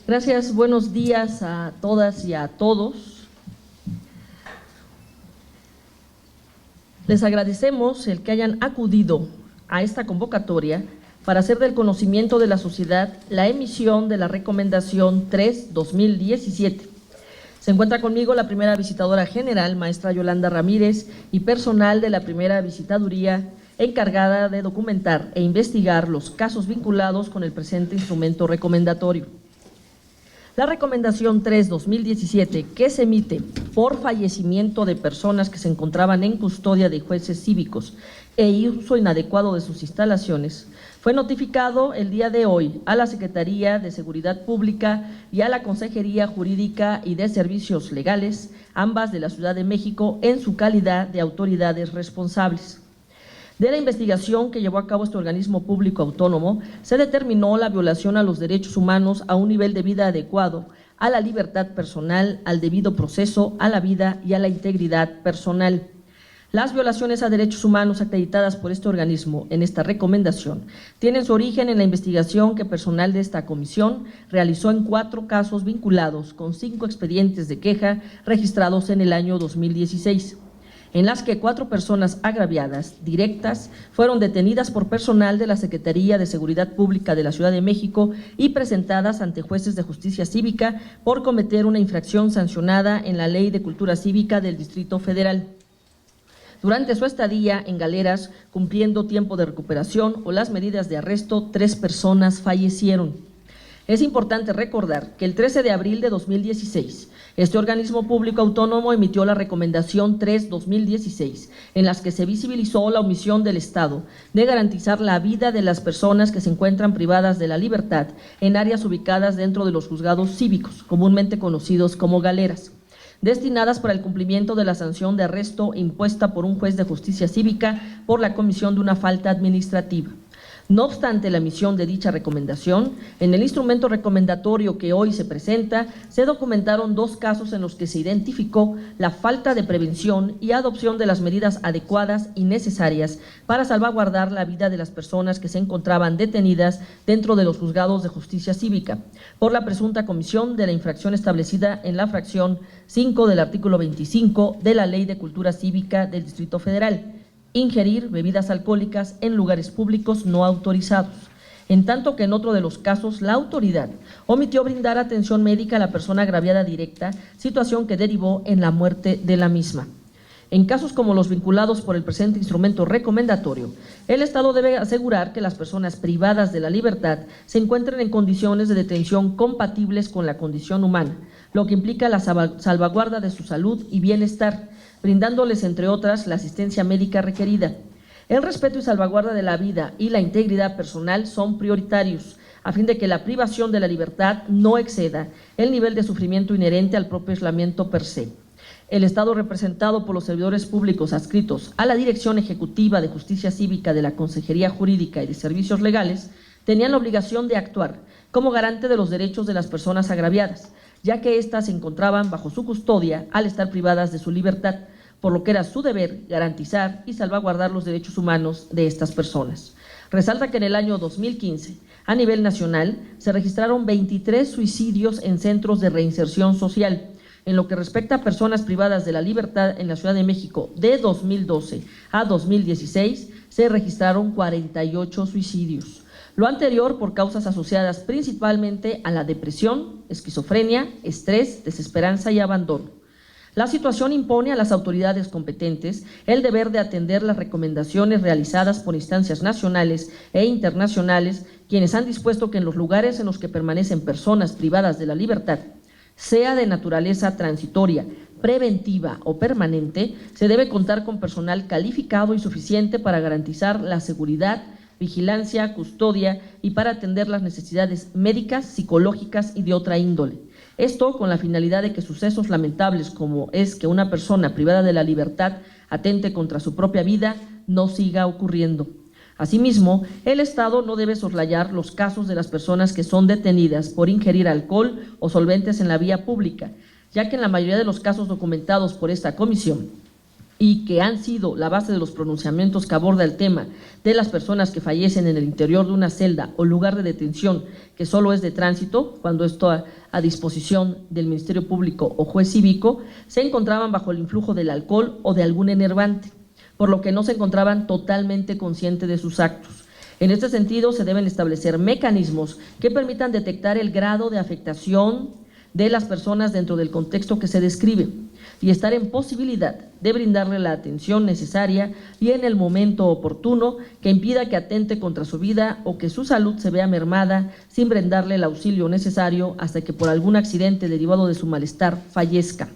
Gracias, buenos días a todas y a todos. Les agradecemos el que hayan acudido a esta convocatoria para hacer del conocimiento de la sociedad la emisión de la Recomendación 3/2017. Se encuentra conmigo la primera visitadora general, maestra Yolanda Ramírez, y personal de la primera visitaduría encargada de documentar e investigar los casos vinculados con el presente instrumento recomendatorio. La Recomendación 3/2017, que se emite por fallecimiento de personas que se encontraban en custodia de jueces cívicos e uso inadecuado de sus instalaciones, fue notificado el día de hoy a la Secretaría de Seguridad Pública y a la Consejería Jurídica y de Servicios Legales, ambas de la Ciudad de México, en su calidad de autoridades responsables. De la investigación que llevó a cabo este organismo público autónomo, se determinó la violación a los derechos humanos a un nivel de vida adecuado, a la libertad personal, al debido proceso, a la vida y a la integridad personal. Las violaciones a derechos humanos acreditadas por este organismo en esta recomendación tienen su origen en la investigación que personal de esta comisión realizó en 4 casos vinculados con 5 expedientes de queja registrados en el año 2016. En las que 4 personas agraviadas directas fueron detenidas por personal de la Secretaría de Seguridad Pública de la Ciudad de México y presentadas ante jueces de justicia cívica por cometer una infracción sancionada en la Ley de Cultura Cívica del Distrito Federal. Durante su estadía en galeras, cumpliendo tiempo de recuperación o las medidas de arresto, 3 personas fallecieron. Es importante recordar que el 13 de abril de 2016, este organismo público autónomo emitió la Recomendación 3/2016, en las que se visibilizó la omisión del Estado de garantizar la vida de las personas que se encuentran privadas de la libertad en áreas ubicadas dentro de los juzgados cívicos, comúnmente conocidos como galeras, destinadas para el cumplimiento de la sanción de arresto impuesta por un juez de justicia cívica por la comisión de una falta administrativa. No obstante la emisión de dicha recomendación, en el instrumento recomendatorio que hoy se presenta, se documentaron 2 casos en los que se identificó la falta de prevención y adopción de las medidas adecuadas y necesarias para salvaguardar la vida de las personas que se encontraban detenidas dentro de los juzgados de justicia cívica, por la presunta comisión de la infracción establecida en la fracción 5 del artículo 25 de la Ley de Cultura Cívica del Distrito Federal, ingerir bebidas alcohólicas en lugares públicos no autorizados, en tanto que en otro de los casos la autoridad omitió brindar atención médica a la persona agraviada directa, situación que derivó en la muerte de la misma. En casos como los vinculados por el presente instrumento recomendatorio, el Estado debe asegurar que las personas privadas de la libertad se encuentren en condiciones de detención compatibles con la condición humana, lo que implica la salvaguarda de su salud y bienestar, brindándoles, entre otras, la asistencia médica requerida. El respeto y salvaguarda de la vida y la integridad personal son prioritarios, a fin de que la privación de la libertad no exceda el nivel de sufrimiento inherente al propio aislamiento per se. El Estado, representado por los servidores públicos adscritos a la Dirección Ejecutiva de Justicia Cívica de la Consejería Jurídica y de Servicios Legales, tenían la obligación de actuar como garante de los derechos de las personas agraviadas, ya que éstas se encontraban bajo su custodia al estar privadas de su libertad, por lo que era su deber garantizar y salvaguardar los derechos humanos de estas personas. Resalta que en el año 2015, a nivel nacional, se registraron 23 suicidios en centros de reinserción social. En lo que respecta a personas privadas de la libertad en la Ciudad de México, de 2012 a 2016, se registraron 48 suicidios. Lo anterior por causas asociadas principalmente a la depresión, esquizofrenia, estrés, desesperanza y abandono. La situación impone a las autoridades competentes el deber de atender las recomendaciones realizadas por instancias nacionales e internacionales, quienes han dispuesto que en los lugares en los que permanecen personas privadas de la libertad, sea de naturaleza transitoria, preventiva o permanente, se debe contar con personal calificado y suficiente para garantizar la seguridad, vigilancia, custodia y para atender las necesidades médicas, psicológicas y de otra índole. Esto con la finalidad de que sucesos lamentables como es que una persona privada de la libertad atente contra su propia vida no siga ocurriendo. Asimismo, el Estado no debe soslayar los casos de las personas que son detenidas por ingerir alcohol o solventes en la vía pública, ya que en la mayoría de los casos documentados por esta comisión, y que han sido la base de los pronunciamientos que aborda el tema de las personas que fallecen en el interior de una celda o lugar de detención que solo es de tránsito, cuando esto a disposición del Ministerio Público o juez cívico, se encontraban bajo el influjo del alcohol o de algún enervante, por lo que no se encontraban totalmente conscientes de sus actos. En este sentido, se deben establecer mecanismos que permitan detectar el grado de afectación de las personas dentro del contexto que se describe y estar en posibilidad de brindarle la atención necesaria y en el momento oportuno que impida que atente contra su vida o que su salud se vea mermada sin brindarle el auxilio necesario hasta que por algún accidente derivado de su malestar fallezca.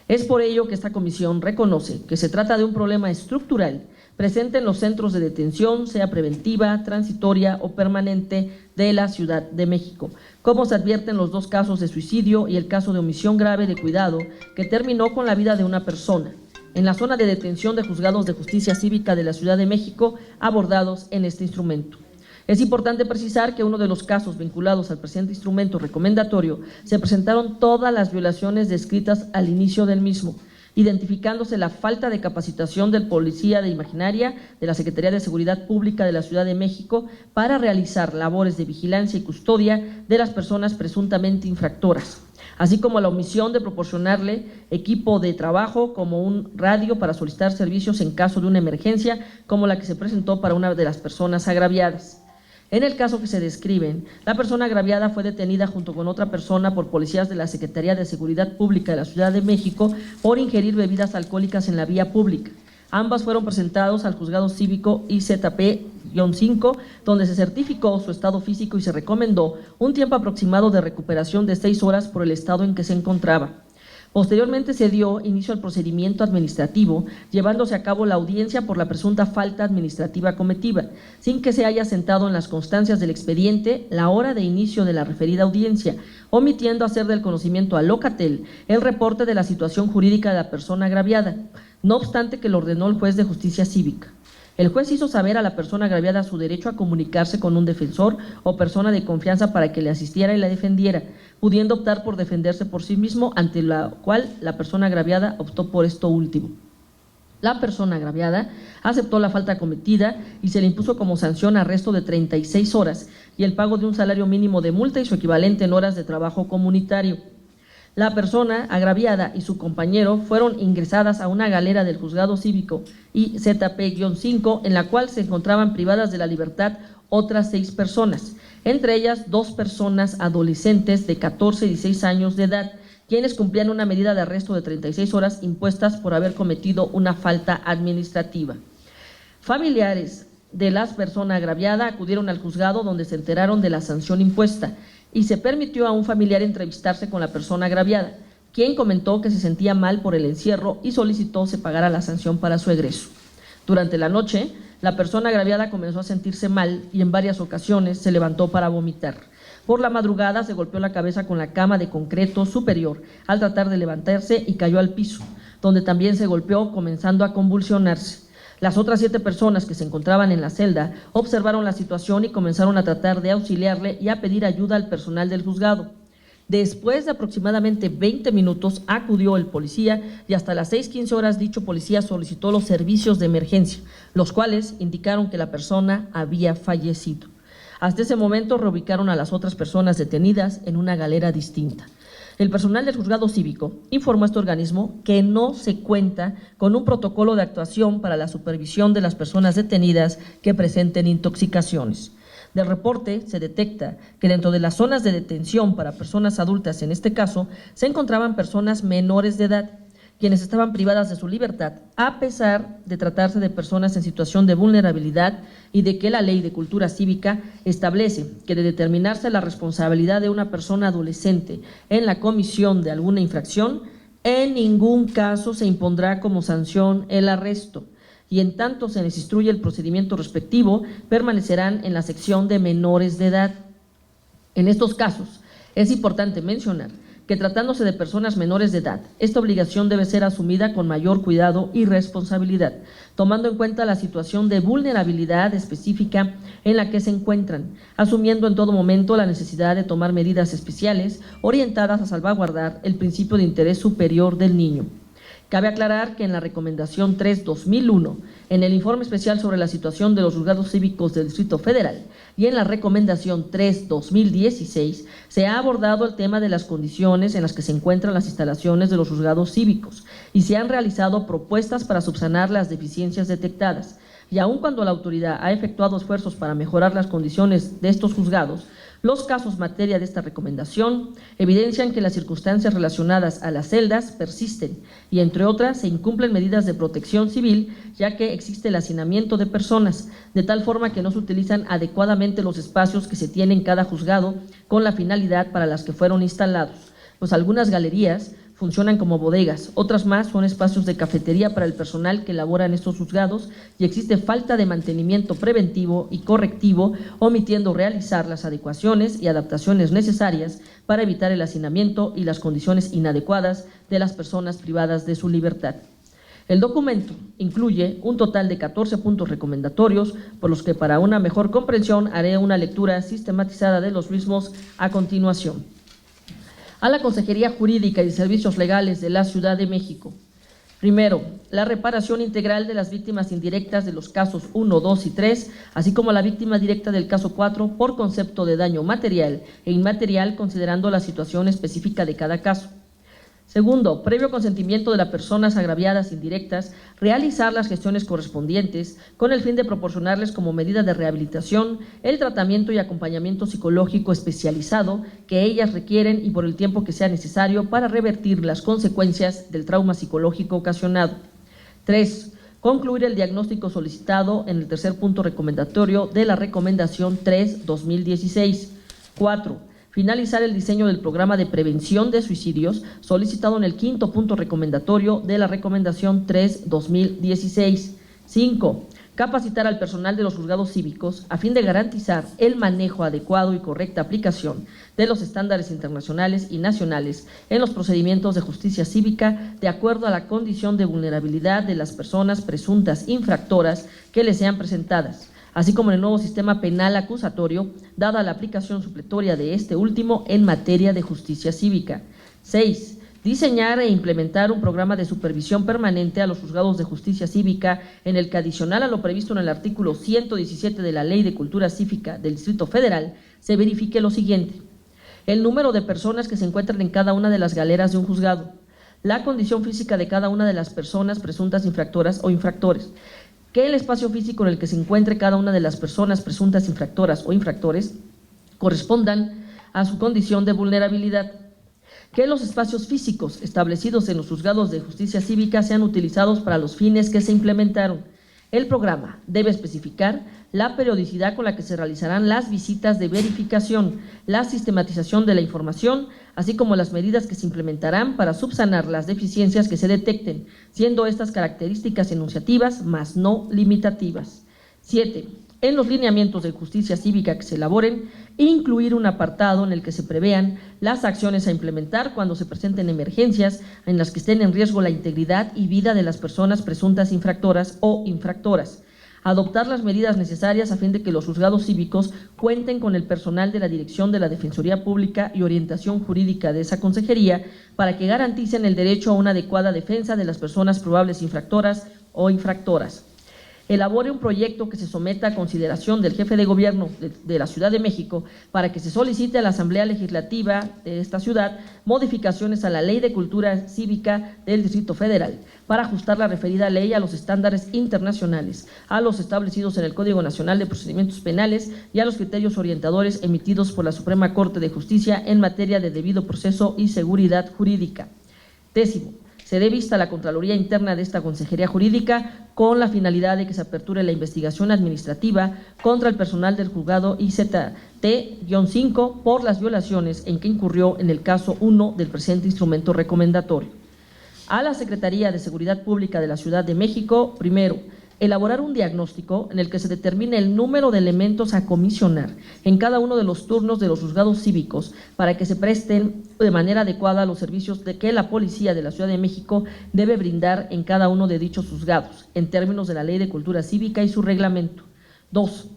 Es por ello que esta comisión reconoce que se trata de un problema estructural presente en los centros de detención, sea preventiva, transitoria o permanente de la Ciudad de México, como se advierte en los dos casos de suicidio y el caso de omisión grave de cuidado que terminó con la vida de una persona, en la zona de detención de juzgados de justicia cívica de la Ciudad de México abordados en este instrumento. Es importante precisar que uno de los casos vinculados al presente instrumento recomendatorio se presentaron todas las violaciones descritas al inicio del mismo, identificándose la falta de capacitación del policía de imaginaria de la Secretaría de Seguridad Pública de la Ciudad de México para realizar labores de vigilancia y custodia de las personas presuntamente infractoras, así como la omisión de proporcionarle equipo de trabajo como un radio para solicitar servicios en caso de una emergencia como la que se presentó para una de las personas agraviadas. En el caso que se describen, la persona agraviada fue detenida junto con otra persona por policías de la Secretaría de Seguridad Pública de la Ciudad de México por ingerir bebidas alcohólicas en la vía pública. Ambas fueron presentados al juzgado cívico IZP-5, donde se certificó su estado físico y se recomendó un tiempo aproximado de recuperación de 6 horas por el estado en que se encontraba. Posteriormente se dio inicio al procedimiento administrativo, llevándose a cabo la audiencia por la presunta falta administrativa cometida, sin que se haya sentado en las constancias del expediente la hora de inicio de la referida audiencia, omitiendo hacer del conocimiento a Locatel el reporte de la situación jurídica de la persona agraviada, no obstante que lo ordenó el juez de justicia cívica. El juez hizo saber a la persona agraviada su derecho a comunicarse con un defensor o persona de confianza para que le asistiera y la defendiera, pudiendo optar por defenderse por sí mismo, ante la cual la persona agraviada optó por esto último. La persona agraviada aceptó la falta cometida y se le impuso como sanción arresto de 36 horas y el pago de un salario mínimo de multa y su equivalente en horas de trabajo comunitario. La persona agraviada y su compañero fueron ingresadas a una galera del juzgado cívico IZP-5, en la cual se encontraban privadas de la libertad otras 6 personas, entre ellas 2 personas adolescentes de 14 y 16 años de edad, quienes cumplían una medida de arresto de 36 horas impuestas por haber cometido una falta administrativa. Familiares de la persona agraviada acudieron al juzgado, donde se enteraron de la sanción impuesta y se permitió a un familiar entrevistarse con la persona agraviada, quien comentó que se sentía mal por el encierro y solicitó se pagara la sanción para su egreso. Durante la noche, la persona agraviada comenzó a sentirse mal y en varias ocasiones se levantó para vomitar. Por la madrugada se golpeó la cabeza con la cama de concreto superior al tratar de levantarse y cayó al piso, donde también se golpeó, comenzando a convulsionarse. Las otras 7 personas que se encontraban en la celda observaron la situación y comenzaron a tratar de auxiliarle y a pedir ayuda al personal del juzgado. Después de aproximadamente 20 minutos acudió el policía y hasta las 6:15 horas dicho policía solicitó los servicios de emergencia, los cuales indicaron que la persona había fallecido. Hasta ese momento reubicaron a las otras personas detenidas en una galera distinta. El personal del juzgado cívico informó a este organismo que no se cuenta con un protocolo de actuación para la supervisión de las personas detenidas que presenten intoxicaciones. Del reporte se detecta que dentro de las zonas de detención para personas adultas, en este caso, se encontraban personas menores de edad, quienes estaban privadas de su libertad, a pesar de tratarse de personas en situación de vulnerabilidad y de que la Ley de Cultura Cívica establece que de determinarse la responsabilidad de una persona adolescente en la comisión de alguna infracción, en ningún caso se impondrá como sanción el arresto, y en tanto se les instruye el procedimiento respectivo, permanecerán en la sección de menores de edad. En estos casos, es importante mencionar que tratándose de personas menores de edad, esta obligación debe ser asumida con mayor cuidado y responsabilidad, tomando en cuenta la situación de vulnerabilidad específica en la que se encuentran, asumiendo en todo momento la necesidad de tomar medidas especiales orientadas a salvaguardar el principio de interés superior del niño. Cabe aclarar que en la Recomendación 3/2001, en el Informe Especial sobre la situación de los juzgados cívicos del Distrito Federal y en la Recomendación 3/2016, se ha abordado el tema de las condiciones en las que se encuentran las instalaciones de los juzgados cívicos y se han realizado propuestas para subsanar las deficiencias detectadas. Y aun cuando la autoridad ha efectuado esfuerzos para mejorar las condiciones de estos juzgados, los casos materia de esta recomendación evidencian que las circunstancias relacionadas a las celdas persisten y, entre otras, se incumplen medidas de protección civil, ya que existe el hacinamiento de personas, de tal forma que no se utilizan adecuadamente los espacios que se tienen en cada juzgado con la finalidad para las que fueron instalados. Pues algunas galerías funcionan como bodegas, otras más son espacios de cafetería para el personal que labora en estos juzgados y existe falta de mantenimiento preventivo y correctivo, omitiendo realizar las adecuaciones y adaptaciones necesarias para evitar el hacinamiento y las condiciones inadecuadas de las personas privadas de su libertad. El documento incluye un total de 14 puntos recomendatorios, por los que para una mejor comprensión haré una lectura sistematizada de los mismos a continuación. A la Consejería Jurídica y Servicios Legales de la Ciudad de México. Primero, la reparación integral de las víctimas indirectas de los casos 1, 2 y 3, así como la víctima directa del caso 4 por concepto de daño material e inmaterial, considerando la situación específica de cada caso. Segundo, previo consentimiento de las personas agraviadas indirectas, realizar las gestiones correspondientes con el fin de proporcionarles como medida de rehabilitación el tratamiento y acompañamiento psicológico especializado que ellas requieren y por el tiempo que sea necesario para revertir las consecuencias del trauma psicológico ocasionado. 3. Concluir el diagnóstico solicitado en el tercer punto recomendatorio de la Recomendación 3/2016. 4. Finalizar el diseño del programa de prevención de suicidios solicitado en el quinto punto recomendatorio de la Recomendación 3/2016. 5. Capacitar al personal de los juzgados cívicos a fin de garantizar el manejo adecuado y correcta aplicación de los estándares internacionales y nacionales en los procedimientos de justicia cívica de acuerdo a la condición de vulnerabilidad de las personas presuntas infractoras que les sean presentadas, así como en el nuevo sistema penal acusatorio, dada la aplicación supletoria de este último en materia de justicia cívica. 6. Diseñar e implementar un programa de supervisión permanente a los juzgados de justicia cívica, en el que, adicional a lo previsto en el artículo 117 de la Ley de Cultura Cívica del Distrito Federal, se verifique lo siguiente: el número de personas que se encuentran en cada una de las galeras de un juzgado, la condición física de cada una de las personas presuntas infractoras o infractores, que el espacio físico en el que se encuentre cada una de las personas presuntas infractoras o infractores correspondan a su condición de vulnerabilidad, que los espacios físicos establecidos en los juzgados de justicia cívica sean utilizados para los fines que se implementaron. El programa debe especificar la periodicidad con la que se realizarán las visitas de verificación, la sistematización de la información, así como las medidas que se implementarán para subsanar las deficiencias que se detecten, siendo estas características enunciativas, mas no limitativas. 7. En los lineamientos de justicia cívica que se elaboren, incluir un apartado en el que se prevean las acciones a implementar cuando se presenten emergencias en las que estén en riesgo la integridad y vida de las personas presuntas infractoras o infractoras. Adoptar las medidas necesarias a fin de que los juzgados cívicos cuenten con el personal de la Dirección de la Defensoría Pública y Orientación Jurídica de esa consejería para que garanticen el derecho a una adecuada defensa de las personas probables infractoras o infractoras. Elabore un proyecto que se someta a consideración del jefe de gobierno de la Ciudad de México para que se solicite a la Asamblea Legislativa de esta ciudad modificaciones a la Ley de Cultura Cívica del Distrito Federal para ajustar la referida ley a los estándares internacionales, a los establecidos en el Código Nacional de Procedimientos Penales y a los criterios orientadores emitidos por la Suprema Corte de Justicia en materia de debido proceso y seguridad jurídica. 10. Se dé vista a la Contraloría Interna de esta Consejería Jurídica con la finalidad de que se aperture la investigación administrativa contra el personal del juzgado IZT-5 por las violaciones en que incurrió en el caso 1 del presente instrumento recomendatorio. A la Secretaría de Seguridad Pública de la Ciudad de México, primero, elaborar un diagnóstico en el que se determine el número de elementos a comisionar en cada uno de los turnos de los juzgados cívicos para que se presten de manera adecuada a los servicios de que la Policía de la Ciudad de México debe brindar en cada uno de dichos juzgados, en términos de la Ley de Cultura Cívica y su reglamento. 2.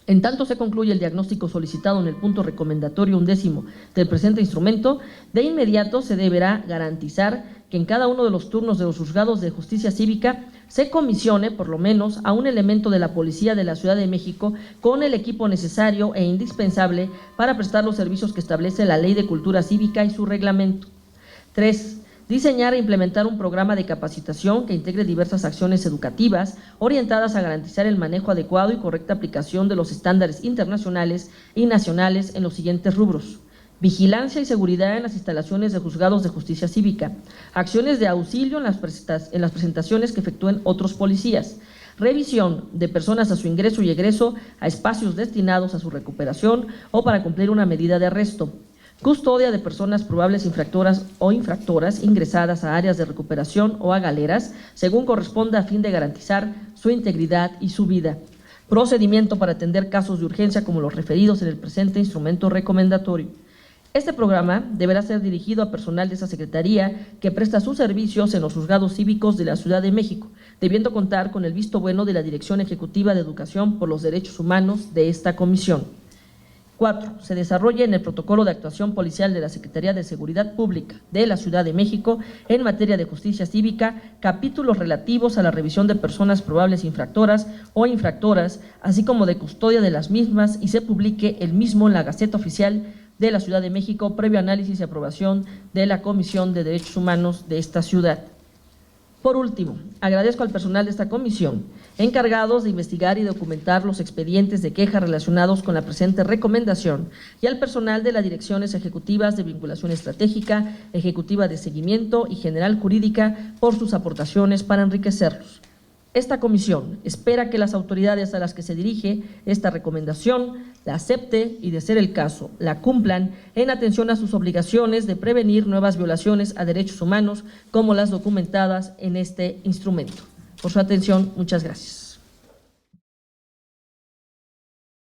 En tanto se concluye el diagnóstico solicitado en el punto recomendatorio 11 del presente instrumento, de inmediato se deberá garantizar que en cada uno de los turnos de los juzgados de justicia cívica se comisione por lo menos a un elemento de la Policía de la Ciudad de México con el equipo necesario e indispensable para prestar los servicios que establece la Ley de Cultura Cívica y su reglamento. 3. Diseñar e implementar un programa de capacitación que integre diversas acciones educativas orientadas a garantizar el manejo adecuado y correcta aplicación de los estándares internacionales y nacionales en los siguientes rubros: vigilancia y seguridad en las instalaciones de juzgados de justicia cívica, acciones de auxilio en las presentaciones que efectúen otros policías, revisión de personas a su ingreso y egreso a espacios destinados a su recuperación o para cumplir una medida de arresto, custodia de personas probables infractoras o infractoras ingresadas a áreas de recuperación o a galeras, según corresponda, a fin de garantizar su integridad y su vida. Procedimiento para atender casos de urgencia como los referidos en el presente instrumento recomendatorio. Este programa deberá ser dirigido a personal de esa Secretaría que presta sus servicios en los juzgados cívicos de la Ciudad de México, debiendo contar con el visto bueno de la Dirección Ejecutiva de Educación por los Derechos Humanos de esta comisión. 4. Se desarrolla en el protocolo de actuación policial de la Secretaría de Seguridad Pública de la Ciudad de México en materia de justicia cívica capítulos relativos a la revisión de personas probables infractoras o infractoras, así como de custodia de las mismas, y se publique el mismo en la Gaceta Oficial de la Ciudad de México previo análisis y aprobación de la Comisión de Derechos Humanos de esta ciudad. Por último, agradezco al personal de esta comisión, encargados de investigar y documentar los expedientes de queja relacionados con la presente recomendación, y al personal de las Direcciones Ejecutivas de Vinculación Estratégica, Ejecutiva de Seguimiento y General Jurídica por sus aportaciones para enriquecerlos. Esta comisión espera que las autoridades a las que se dirige esta recomendación la acepte y, de ser el caso, la cumplan en atención a sus obligaciones de prevenir nuevas violaciones a derechos humanos como las documentadas en este instrumento. Por su atención, muchas gracias.